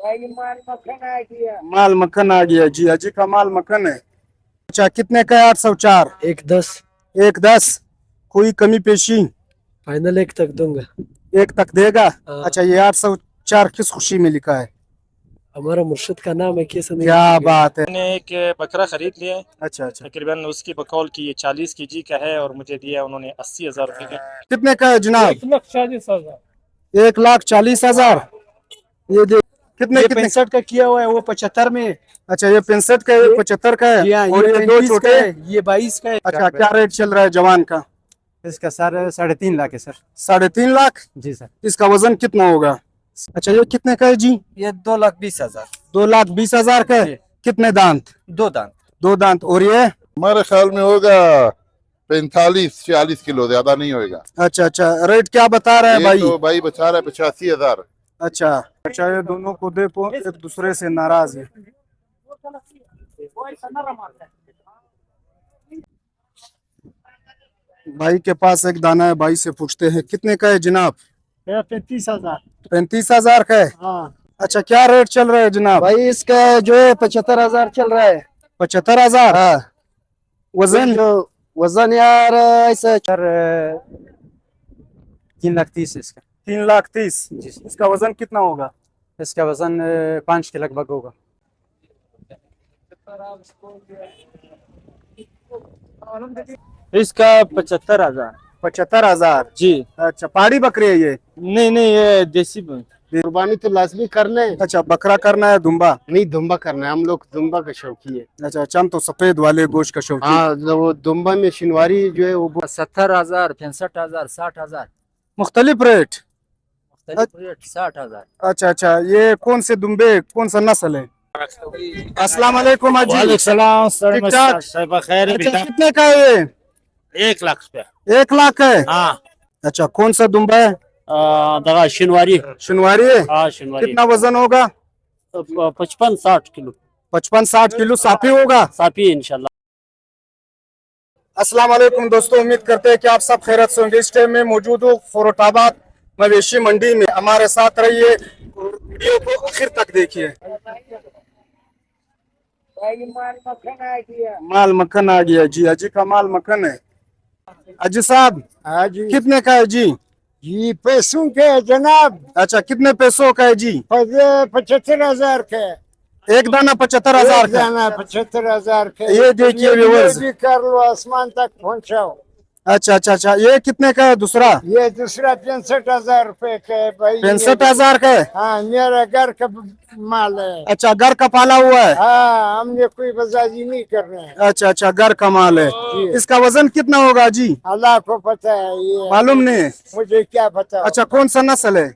माल मक्खन आ गया जी, अजी का माल मक्खन है। अच्छा कितने का है? 804। 110। 110। कोई कमी पेशी? फाइनल 1 तक दूंगा। 1 तक देगा? हाँ। अच्छा ये 804 किस खुशी में लिखा है? हमारा मुर्शिद का नाम है, कैसे नहीं? क्या बात है। मैंने एक बकरा खरीद लिया है। अच्छा अच्छा। तकरीबन उसकी बकौल की ये 40 केजी का है और मुझे दिया उन्होंने 80,000 रुपये का। कितने का है जनाब? 1,40,000। 1,40,000। ये देख कितने ये कितने 65 का किया हुआ है, वो 75 में। अच्छा ये 65 का है, ये 75 का है। हाँ, और ये दो 35 छोटे का है, ये 22 का है। अच्छा क्या रेट चल रहा है जवान का? इसका सर 3.5 लाख है सर। 3.5 लाख। जी सर। इसका वजन कितना होगा? अच्छा ये कितने का है जी? ये 2,20,000। 2,20,000 का है। कितने दांत? 2 दांत। 2 दांत। और ये? हमारे ख्याल में होगा 45-46 किलो, ज्यादा नहीं होगा। अच्छा अच्छा, रेट क्या बता रहे हैं ये भाई? तो भाई बचा रहा है 85,000। अच्छा अच्छा, ये दोनों को देखो एक दूसरे से नाराज है। भाई के पास एक दाना है, भाई से पूछते हैं कितने का है जनाब? 35,000। 35,000 का है। हाँ अच्छा क्या रेट चल रहा है जनाब? भाई, इसका जो है 75,000 चल रहा है। 75,000। हाँ। वजन? जो वजन यार ऐसा 3,30,000 इसका। 3,30,000। इसका वजन कितना होगा? इसका वजन 5 के लगभग होगा। इसका 75,000। 75,000 जी। अच्छा पहाड़ी बकरी है ये? नहीं, ये देसी कुर्बानी तो लाजमी करना है। अच्छा बकरा करना है, दुम्बा? नहीं, दुम्बा करना है, हम लोग दुम्बा का शौकी है। अच्छा चम तो सफेद वाले गोश्त का शौकीन। हाँ, वो दुम्बा में शिनवारी जो है वो 70,000, 65,000, 60,000। मुख्तलिफ रेट। 60,000। अच्छा अच्छा, ये कौन से दुम्बे, कौन सा नस्ल है? अस्सलाम वालेकुम हाजी। सलाम सर, ठीक ठाक। सब खैर है अच्छा बेटा। कितने का है ये? 1 लाख रुपया। 1 लाख का है। हाँ। अच्छा कौन सा दुम्बा है? दगा शिनवारी। शिनवारी है। हाँ शिनवारी। कितना वजन होगा? 55-60 किलो। 55-60 किलो साफी होगा? साफी है इंशाल्लाह। अस्सलाम वालेकुम दोस्तों, उम्मीद करते हैं कि आप सब खैरत से होंगे। इस टाइम में मौजूद हूँ फरोटाबाद मवेशी मंडी में। हमारे साथ रहिए और वीडियो को आखिर तक देखिए। माल मक्खन आ गया जी, अजी का माल मक्खन है। अजी साहब हाँ जी। कितने का है जी? जी पैसों के जनाब। अच्छा कितने पैसों का है जी? 75,000 के। एक दाना 75,000 का। 75,000 के। ये देखिए व्यूअर्स। भी कर लो, आसमान तक पहुंचाओ। अच्छा अच्छा अच्छा, ये कितने का है दूसरा? ये दूसरा 65,000 रुपए का है भाई। 65,000 का है। हाँ, मेरा घर का माल है। अच्छा घर का पाला हुआ है? हाँ, हमने कोई बाजाजी नहीं कर रहे हैं। अच्छा अच्छा, घर का माल है। इसका वजन कितना होगा जी? अल्लाह को पता है, ये मालूम नहीं? मुझे क्या पता। अच्छा कौन सा नस्ल है?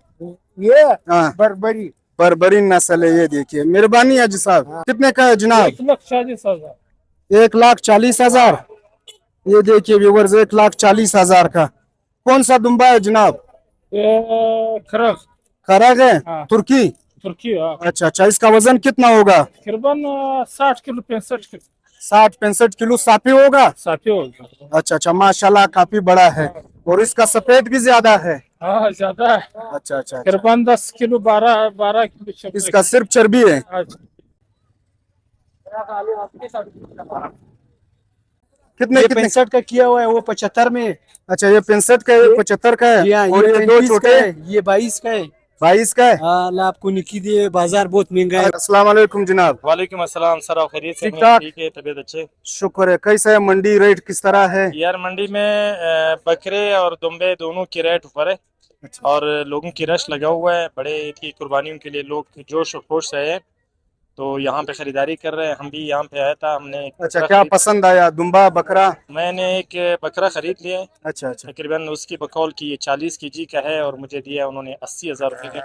ये हाँ बर्बरी। बर्बरी नस्ल है। ये देखिए, मेहरबानी हाजी साहब। कितने का है जनाब? 1,40,000। 1,40,000। ये देखिए व्यूवर्स, 1,40,000 का। कौन सा दुम्बा है जनाब? खरग है। हाँ। तुर्की? तुर्की। अच्छा अच्छा, इसका वजन कितना होगा? तकरीबन 60 किलो, 65 किलो 60-65 किलो साफी होगा? साफी होगा। अच्छा अच्छा, माशाल्लाह काफी बड़ा है। और इसका सफेद भी ज्यादा है। हाँ ज्यादा है। अच्छा अच्छा, तकरीबन 10 किलो, 12 किलो। इसका सिर्फ चर्बी है। कितने ये कितने? 65 का किया हुआ है, वो 75 में। अच्छा ये 65 का है, ये 75 का है। हाँ, और ये दो 35 छोटे का है, ये 22 का है। 22 का है। अल्लाह आपको निकी दिए, बाजार बहुत महंगा है। अस्सलाम वालेकुम जनाब। वालेकुम अस्सलाम सर, आप खैरियत से ठीक हैं? ठाक। ठीक है, तबीयत अच्छे। शुक्र है। कैसा है मंडी, रेट किस तरह है? यार मंडी में बकरे और दुम्बे दोनों की रेट ऊपर है और लोगों की रश लगा हुआ है। बड़े ईद की कुर्बानियों के लिए लोग जोश और खोश रहे हैं, तो यहाँ पे खरीदारी कर रहे हैं। हम भी यहाँ पे आया था, हमने एक अच्छा बकरा क्या पसंद आया, दुम्बा बकरा? मैंने एक बकरा खरीद लिया है। अच्छा अच्छा। तकरीबन उसकी बकौल की ये 40 केजी का है और मुझे दिया उन्होंने 80,000 रुपये का।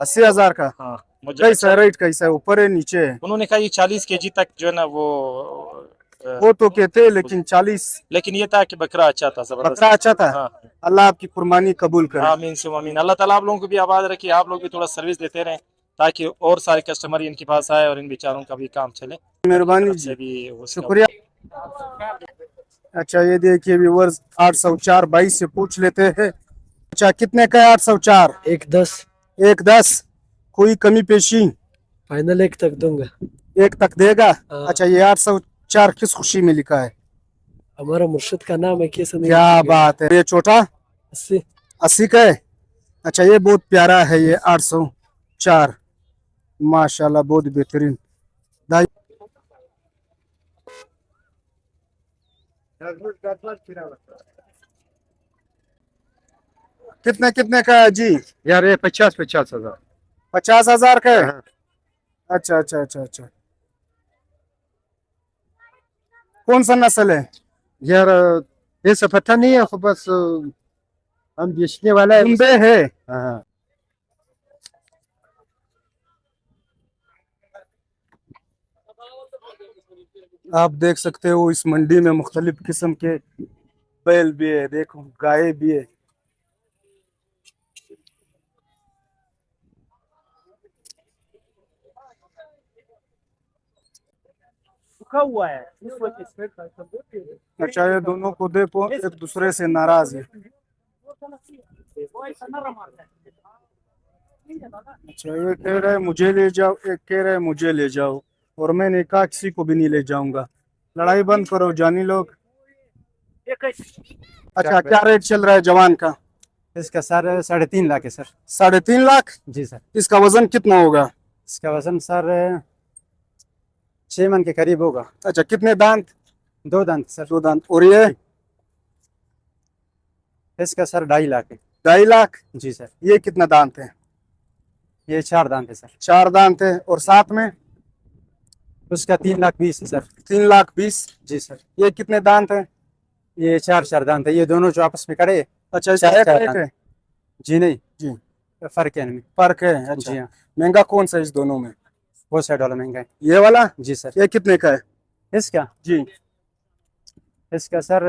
80,000 का। हाँ मुझे कैसा है रेट, कैसा है, ऊपर है नीचे है? उन्होंने कहा ये 40 केजी तक जो है ना वो वो तो कहते हैं, लेकिन 40। लेकिन ये था कि बकरा अच्छा था, जबरदस्त। बकरा अच्छा था। हाँ अल्लाह आपकी कुर्बानी कबूल करे। आमीन से आमीन। अल्लाह ताला आप लोगों को भी आबाद रखिए, आप लोग भी थोड़ा सर्विस देते रहें ताकि और सारे कस्टमर इनके पास आए और इन बेचारों का भी काम चले। मेहरबानी से जी, भी उसका शुक्रिया। अच्छा ये देखिए व्यूअर्स, 804 22 से पूछ लेते हैं। अच्छा कितने का है 804? 1,10। 1,10। कोई कमी पेशी? फाइनल 1 तक दूंगा। 1 तक देगा। हाँ। अच्छा, ये 804 किस खुशी में लिखा है? हमारा मुर्शिद का नाम है, कैसे नहीं क्या लिखेगा? बात है। ये छोटा 80। 80 का है। अच्छा, ये बहुत प्यारा है, ये 804 माशाल्लाह, बहुत बेहतरीन। दाई कितने कितने का है जी? यार ये 50 हजार। 50,000 का है। अच्छा अच्छा अच्छा अच्छा, कौन सा नस्ल है? यार ऐसा पता नहीं है, बस हम बेचने वाला है। दुम्बे है। हाँ। आप देख सकते हो इस मंडी में मुख्तलिफ किस्म के बैल भी है, देखो गाय भी है। हुआ है। अच्छा, ये दोनों को देखो एक दूसरे से नाराज है। अच्छा, ये कह रहा है मुझे ले जाओ, एक कह रहा है मुझे ले जाओ, और मैंने कहा किसी को भी नहीं ले जाऊंगा। लड़ाई बंद करो जानी लोग। अच्छा, क्या रेट चल रहा है जवान का? इसका सर 3.5 लाख है सर। 3.5 लाख। जी सर। इसका वजन कितना होगा? इसका वजन सर 6 मन के करीब होगा। अच्छा, कितने दांत? 2 दांत सर। 2 दांत। और ये इसका सर 2.5 लाख है। 2.5 लाख। जी सर। ये कितना दांत है? ये 4 दांत है सर। 4 दांत है। और साथ में उसका 3,20,000 है सर। 3,20,000। जी सर। ये कितने दांत है? ये 4 दांत है, ये दोनों जो आपस में करे। अच्छा, इसका चार- एक चार रेट दांत। है? जी नहीं, जी, फर्क है इनमें। फर्क है। अच्छा, जी हाँ। महंगा कौन सा इस दोनों में? वो साइड वाला महंगा है। ये वाला? जी सर। ये कितने का है? इसका जी, इसका सर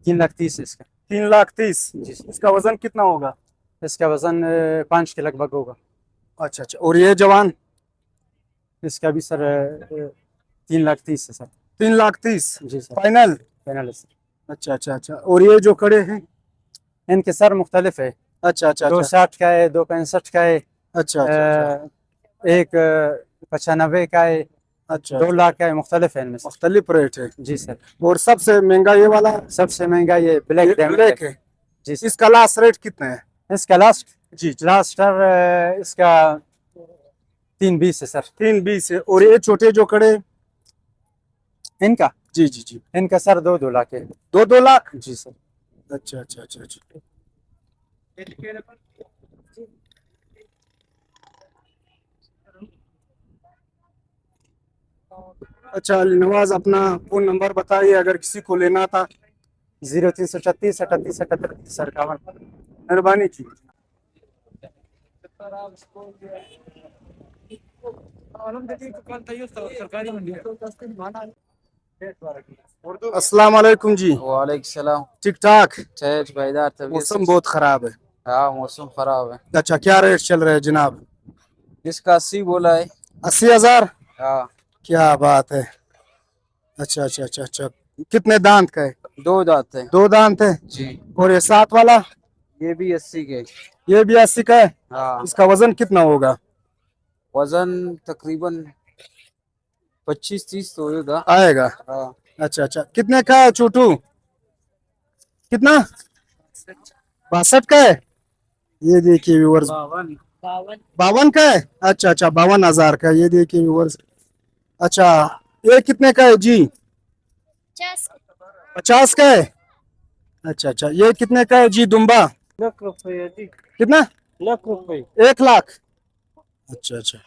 3,30,000 है इसका। 3,30,000। जी सर। इसका वजन कितना होगा? इसका वजन 5 के लगभग होगा। अच्छा अच्छा, और ये जवान? इसका भी सर 3,30,000 है सर। 3,30,000 जी सर। फाइनल? फाइनल है सर। अच्छा अच्छा अच्छा, और ये जो खड़े हैं? इनके सर मुख्तलिफ है। अच्छा अच्छा 2 अच्छा 60 का है, 2 65 का है, अच्छा अच्छा एक 95 का है, अच्छा 2 लाख का है। मुख्तलिफ है इनमें से। मुख्तलिफ रेट है। जी सर। और सबसे महंगा ये वाला? सबसे महंगा ये ब्लैक डायमंड ब्लैक है। जी सर। इसका लास्ट रेट कितना है? इसका लास्ट जी, सर इसका 3,20 है सर। 3,20 है। और ये छोटे जो खड़े? इनका जी जी जी, इनका सर 2 लाख है। 2 लाख। जी सर। अच्छा अच्छा अच्छा अच्छा, अच्छा अली नवाज, अपना फोन नंबर बताइए अगर किसी को लेना था। 0336 38 38 51। मेहरबानी की। अस्सलाम वालेकुम जी। वालेकुम सलाम। ठीक ठाक? सहज भाईदार तबीयत मौसम से। बहुत खराब है। हाँ मौसम खराब है। अच्छा, क्या रेट चल रहा है जनाब? इसका 80 बोला है। 80,000। हाँ क्या बात है। अच्छा अच्छा अच्छा अच्छा, कितने दांत का है? 2 दांत है। 2 दांत है। जी। और ये साथ वाला? ये भी 80 के। ये भी 80 का है। हाँ इसका वजन कितना होगा? वजन तकरीबन 25-30 तो होगा। आएगा। हाँ अच्छा अच्छा, कितने का है छोटू? कितना? 62 का है। ये देखिए व्यूअर्स, 52 का है। अच्छा अच्छा, 52,000 का। ये देखिए व्यूअर्स। अच्छा, ये कितने का है जी? 50 का है। अच्छा अच्छा, ये कितने का है जी दुम्बा? लाख रुपए जी। कितना? 1,00,000 रुपए। 1 लाख। अच्छा अच्छा,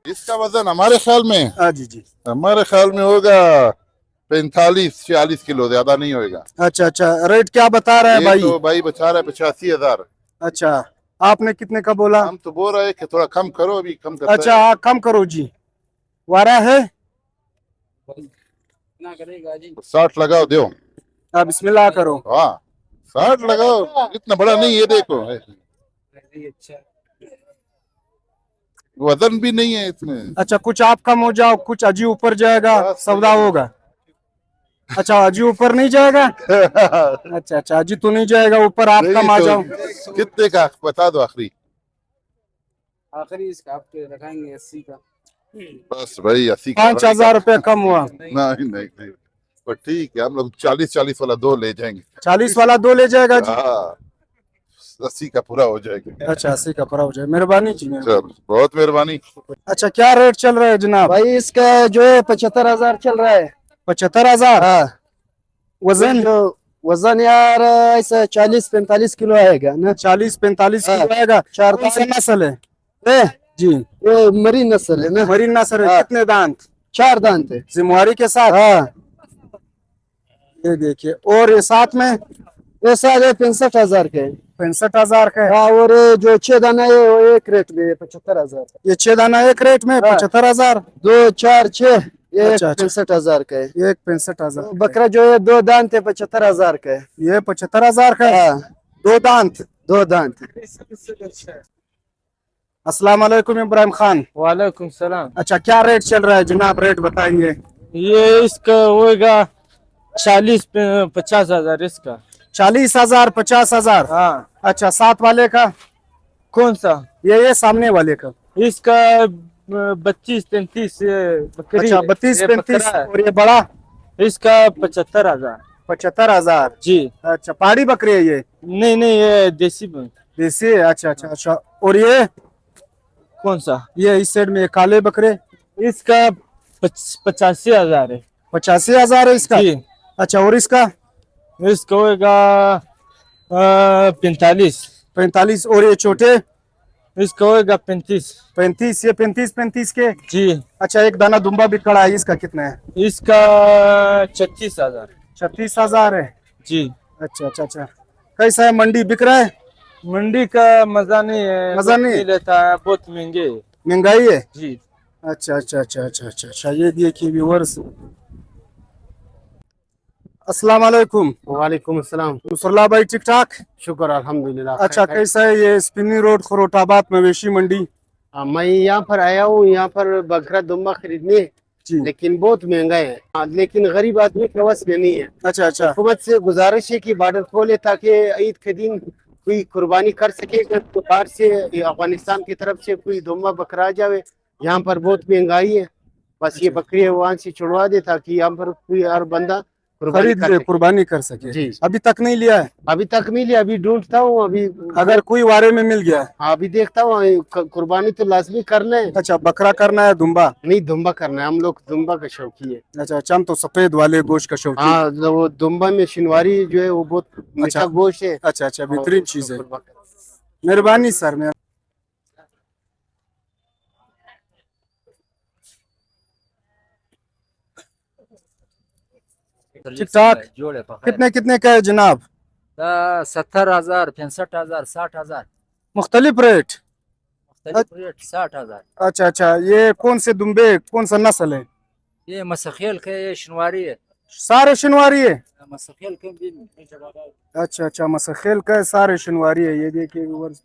इसका वजन हमारे ख्याल में हाँ जी जी। होगा 45-46 किलो, ज्यादा नहीं होगा। अच्छा अच्छा, रेट क्या बता रहा है ये भाई? तो भाई बता रहा है 85,000। अच्छा, आपने कितने का बोला? हम तो बोल रहे हैं कि थोड़ा कम करो, अभी कम करते अच्छा, हैं। कम करो जी। वारा है? कितना करेगा जी? 60 लगाओ दो। हाँ, बिस्मिल्लाह करो। हाँ 60 लगाओ, इतना बड़ा नहीं है देखो। वजन भी नहीं है इसमें। अच्छा, कुछ आप कम हो जाओ, कुछ अजी ऊपर जाएगा, सौदा होगा। अच्छा, अजी ऊपर नहीं जाएगा। अच्छा अच्छा, अजी तो नहीं जाएगा ऊपर, आप नहीं कम आ तो जाओ। कितने का बता दो आखिरी। आखिरी इसका आपके लगाएंगे 80 का। बस भाई 80 का 5,000 रुपये कम हुआ। नहीं नहीं नहीं, पर ठीक है, हम लोग 40 वाला 2 ले जाएंगे। 40 वाला 2 ले जाएगा जी। हाँ, 80 का पूरा हो जाएगा। अच्छा, 80 का पूरा हो जाए, मेहरबानी जी। चल, बहुत मेहरबानी। अच्छा, क्या रेट चल रहा है जनाब? भाई इसका जो है 75,000 चल रहा है। 75,000। हाँ, वजन जो वजन यार ऐसा 40-45 किलो आएगा ना। 40-45 हाँ। किलो आएगा। चार कौन सा दांत नस्ल है है, जी? ये मरी नस्ल है ना। मरीन नस्ल है। हाँ। कितने दांत? 4 दांत है। जिम्मेवारी के साथ। हाँ, ये देखिए, और ये साथ में ये सारे 65,000 के है। 65,000 का है। हाँ, और ये जो 6 दाना है वो एक रेट में है 75,000। ये 6 दाना एक रेट में हाँ। 75,000। 2, 4, 6 ये अच्छा, अच्छा। 65,000 का है। एक 65,000। बकरा जो है 2 दांत है 75,000 का है। ये 75,000 का है। हाँ, 2 दांत। 2 दांत। अस्सलाम वालेकुम इब्राहिम खान। वालेकुम सलाम। अच्छा, क्या रेट चल रहा है जनाब? रेट बताएंगे। ये इसका होएगा 40-50 हजार इसका। 40,000 50,000। हाँ। अच्छा, साथ वाले का? कौन सा? ये सामने वाले का? इसका 32-33 बकरी अच्छा, है। 32 ये 35। बकरा है। और ये बड़ा? इसका 75,000। 75,000। जी। अच्छा, पहाड़ी बकरी है ये? नहीं नहीं, ये देसी बन। देसी है। अच्छा अच्छा अच्छा। और ये कौन सा? ये इस साइड में काले बकरे? इसका 85,000 है। 85,000 है इसका? जी। अच्छा, और इसका? इसका होएगा 45। 45। और ये छोटे? इसका होएगा 35। 35। ये 35 के? जी। अच्छा, एक दाना दुम्बा भी खड़ा है, इसका कितना है? इसका 36,000। 36,000 है। जी। अच्छा अच्छा अच्छा। कैसा है, मंडी बिक रहा है? मंडी का मजा नहीं है। मजा लोग नहीं? लेता है, बहुत महंगे है। महंगाई है? जी। अच्छा अच्छा अच्छा अच्छा अच्छा अच्छा। ये देखिए व्यूअर्स। अस्सलाम वालेकुम। वालेकुम अस्सलाम। मुसल्ला भाई, ठीक ठाक? शुक्र अल्हम्दुलिल्लाह। अच्छा, कैसा है ये स्पिनी रोड खरोटाबाद मवेशी मंडी? मैं यहाँ पर आया हूँ, यहाँ पर बकरा दुम्बा खरीदने, जी। लेकिन बहुत महंगा है। लेकिन गरीब आदमी के बस में नहीं है। अच्छा अच्छा। हुकूमत से गुजारिश है कि बॉर्डर खोले ताकि ईद के दिन कोई कुर्बानी कर सके। तो बाहर से अफगानिस्तान की तरफ से कोई दुम्बा बकरा आ जावे। यहाँ पर बहुत महंगाई है, बस ये बकरी है वहाँ से छुड़वा दे ताकि यहाँ पर कोई और बंदा कुर्बानी खरीद कर ले, सके। कुर्बानी कर सके। जी। अभी तक नहीं लिया है? अभी तक मिली, अभी ढूंढता हूँ। अभी अगर कोई वारे में मिल गया? हाँ, अभी देखता हूँ। कुर्बानी तो लाजमी करना है। अच्छा, बकरा करना है दुम्बा? नहीं, दुम्बा करना है। हम लोग दुम्बा का शौकी है। अच्छा अच्छा, हम तो सफेद वाले गोश्त का शौकीन। हाँ, वो दुम्बा में शिनवारी जो है वो बहुत मीठा गोश्त है। अच्छा अच्छा, बेहतरीन चीज है। मेहरबानी सर। मैं ठीक ठाक। कितने कितने का है जनाब? 70,000, 65,000, 60,000। मुख्तलिफ रेट? रेट 60,000। अच्छा अच्छा। ये कौन से दुम्बे, कौन सा नस्ल है? ये मसखेल के, ये शनवारी है। सारे शनवारी है? मसखेल के भी। अच्छा अच्छा, मसखेल का है, सारे शनवारी है। ये देखिए व्यूअर्स।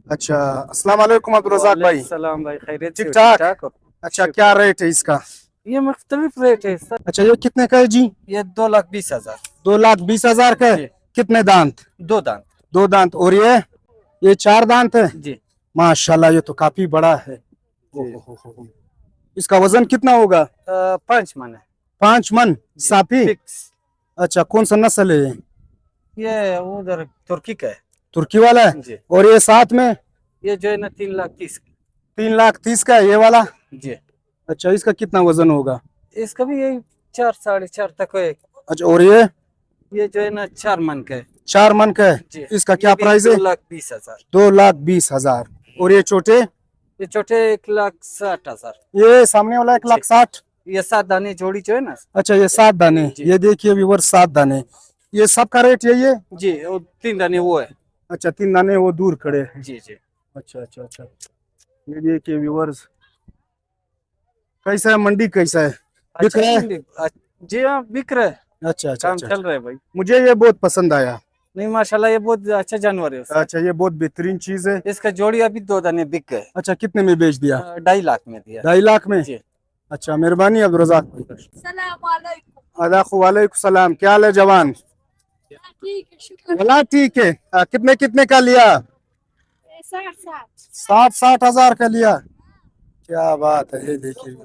अच्छा, अस्सलाम वालेकुम अब्दुल रज़ाक भाई। सलाम भाई, खैरियत से ठीक हो? ठाक। अच्छा, क्या रेट है इसका? ये मुख्तलिफ रेट है सर। अच्छा, ये कितने का है जी? ये 2,20,000। 2,20,000 का है। जी। कितने दांत? 2 दांत। 2 दांत। और ये 4 दांत है? जी। माशाल्लाह, ये तो काफी बड़ा है। हो। इसका वजन कितना होगा? 5 मन है। 5 मन साफी? फिक्स। अच्छा, कौन सा नस्ल है ये? ये उधर तुर्की का है। तुर्की वाला है? जी। और ये साथ में? ये जो है ना 3,30,000। 3,30,000 का है ये वाला? जी। अच्छा, इसका कितना वजन होगा? इसका भी यही 4 साढ़े 4 तक है। अच्छा, और ये जो है ना 4 मन का है। 4 मन का है? जी। इसका क्या प्राइस है? 2,20,000। 2,20,000। और ये छोटे? ये छोटे 1,60,000। ये सामने वाला 1,60,000? ये 7 दाने जोड़ी जो है ना। अच्छा, ये 7 दाने। जी। ये देखिए व्यूअर, 7 दाने। ये सब का रेट यही है? जी, वो 3 दाने वो है। अच्छा, 3 दाने वो दूर खड़े हैं। जी जी। अच्छा अच्छा अच्छा। ये देखिए व्यूअर्स, कैसा है मंडी, कैसा है? बिक अच्छा, रहा है? जी हाँ, बिक रहा है। अच्छा अच्छा काम अच्छा। चल रहा है भाई। मुझे ये बहुत पसंद आया। नहीं माशाल्लाह ये बहुत अच्छा जानवर है उसका। अच्छा, ये बहुत बेहतरीन चीज है। इसका जोड़ी अभी 2 दाने बिक गए। अच्छा, कितने में बेच दिया? 2.5 लाख में दिया। 2.5 लाख में? जी। अच्छा, मेहरबानी अब्दुल रज़ाक। वालेकुम सलाम, क्या हाल है जवान? ठीक है, शुक्र। भला ठीक है। कितने कितने का लिया? 60 हजार का लिया। क्या बात है, ये देखिए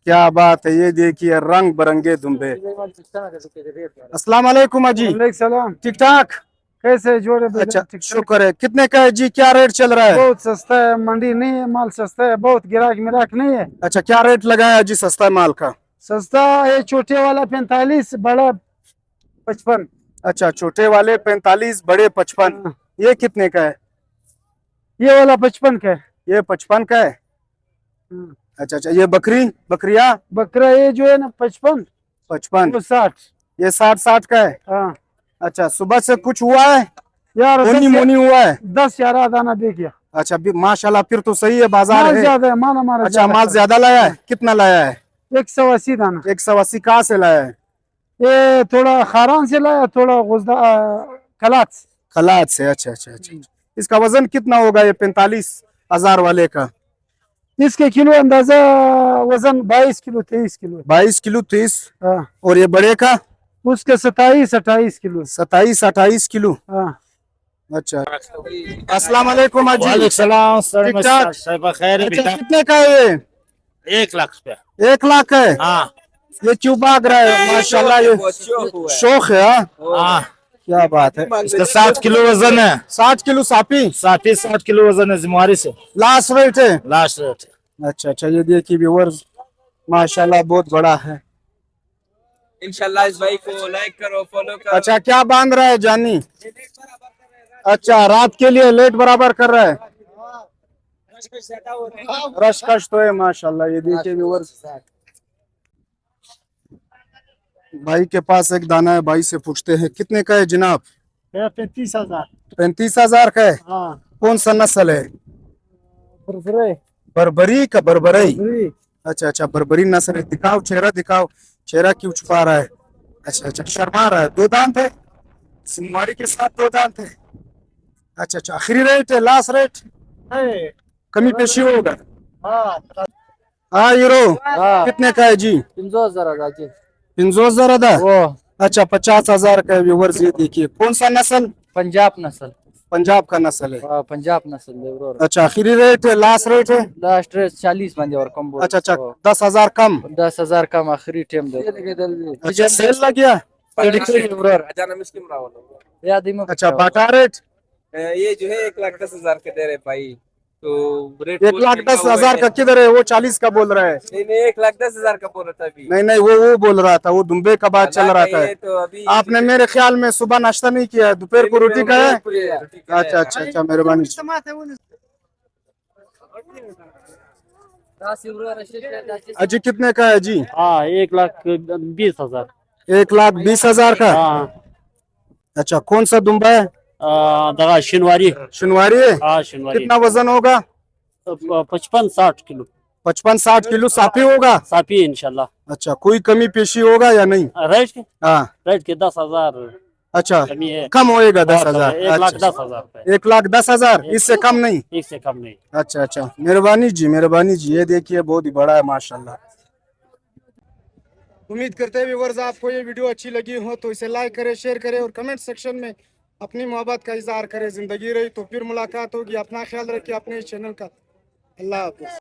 क्या बात है, ये देखिए रंग बिरंगे दुम्बे। अस्सलाम वालेकुम अजी। सलाम। ठीक ठाक? कैसे जोड़े? अच्छा, शुक्र है। कितने का है जी? क्या रेट चल रहा है? बहुत सस्ता है, मंडी नहीं है, माल सस्ता है, बहुत गिराक मिराक नहीं है। अच्छा, क्या रेट लगाया जी सस्ता माल का? सस्ता है, छोटे वाला 45, बड़ा 55। अच्छा, छोटे वाले 45, बड़े 55। ये कितने का है? ये वाला 55 का है। ये 55 का है। अच्छा अच्छा, ये बकरिया बकरा ये जो है ना 55, 55, वो 60। ये 60 का है। हाँ अच्छा, सुबह से कुछ हुआ है? यार, मोनी मोनी हुआ है? 10-11 दाना दे गया। अच्छा, माशाल्लाह, फिर तो सही है, बाजार माल है। ज्यादा है, माल हमारा अच्छा, माल ज्यादा लाया है? कितना लाया है? 180 दाना। 180 कहाँ से लाया है? ये थोड़ा खारान से लाया, थोड़ा कलात। खलात से। अच्छा अच्छा अच्छा। इसका वजन कितना होगा ये 45,000 वाले का? इसके किलो अंदाजा वजन 22 किलो 23 किलो है। 22 किलो 23। हाँ, और ये बड़े का? उसके 27-28 किलो। 27-28 किलो। हाँ। अच्छा, अस्सलाम वालेकुम अजी। वालेकुम सलाम सर, ठीक ठाक? सब खैर है अच्छा, बेटा। कितने का है ये? 1 लाख रुपया। 1 लाख का है? हाँ ये क्यों भाग रहा है? माशाल्लाह, ये शौक है। हाँ, हाँ, क्या बात है। इसका 7 किलो वजन है। 60 किलो सापी? 7 किलो वजन है जिम्मेवारी से। लास्ट रेट है? Last rate. अच्छा अच्छा, ये देखिए व्यूअर्स, माशाल्लाह बहुत बड़ा है। इंशाल्लाह इस भाई को लाइक करो, फॉलो करो। अच्छा, क्या बांध रहा है जानी? अच्छा, रात के लिए लेट बराबर कर रहा है। रश तो है माशाल्लाह। ये देखिए व्यूअर्स, भाई के पास एक दाना है, भाई से पूछते हैं कितने का है जनाब? 35,000। 35,000 का है। हाँ, कौन सा नस्ल है? बर्बरी का? बर्बरी। अच्छा अच्छा, बर्बरी नस्ल है। दिखाओ चेहरा, दिखाओ चेहरा, क्यों छुपा रहा है? अच्छा अच्छा, शर्मा रहा है। 2 दांत है, सिंगवारी के साथ 2 दांत है। अच्छा अच्छा, आखिरी रेट है, लास्ट रेट? कमी पेशी होगा? हाँ हीरो, कितने का है जी? 50,000 अदा। अच्छा, 50,000 का व्यूअर्स। ये देखिए, कौन सा नस्ल? पंजाब नस्ल। पंजाब का नस्ल है। पंजाब नस्ल। अच्छा, आखिरी रेट है, लास्ट रेट है? लास्ट रेट 40 बंदे और कम बोल। अच्छा अच्छा, 10,000 कम। 10,000 कम आखिरी टाइम दे। अच्छा, सेल लग गया? अच्छा, बाटा रेट? ये जो है 1,10,000 के दे रहे भाई, तो रेट 1,10,000 का किधर है? वो 40 का बोल रहा है। नहीं 1,10,000 का बोल रहा था अभी। नहीं नहीं, वो बोल रहा था, वो दुम्बे का बात चल रहा था। तो अभी आपने मेरे ख्याल में सुबह नाश्ता नहीं किया है, दोपहर को रोटी का है? अच्छा अच्छा अच्छा, मेहरबानी। अजी, कितने का है जी? हाँ, 1,20,000। 1,20,000 का? अच्छा, कौन सा दुम्बा है? दगा शिनवारी। शिनवारी है? हाँ शिनवारी। कितना वजन होगा? 55-60 किलो। 55-60 किलो साफी होगा? साफी इंशाल्लाह। अच्छा, कोई कमी पेशी होगा या नहीं? रेट के? हाँ, रेट के 10,000 अच्छा, कमी है। कम होएगा 10,000। 1,10,000। 1,10,000, इससे कम नहीं? इससे कम नहीं। अच्छा अच्छा, मेहरबानी जी, मेहरबानी जी। ये देखिए, बहुत ही बड़ा है माशाल्लाह। उम्मीद करते हैं व्यूअर्स आपको ये वीडियो अच्छी लगी हो तो इसे लाइक करें, शेयर करें और कमेंट सेक्शन में अपनी मोहब्बत का इजहार करें। जिंदगी रही तो फिर मुलाकात होगी। अपना ख्याल रखिए अपने इस चैनल का। अल्लाह हाफिज़।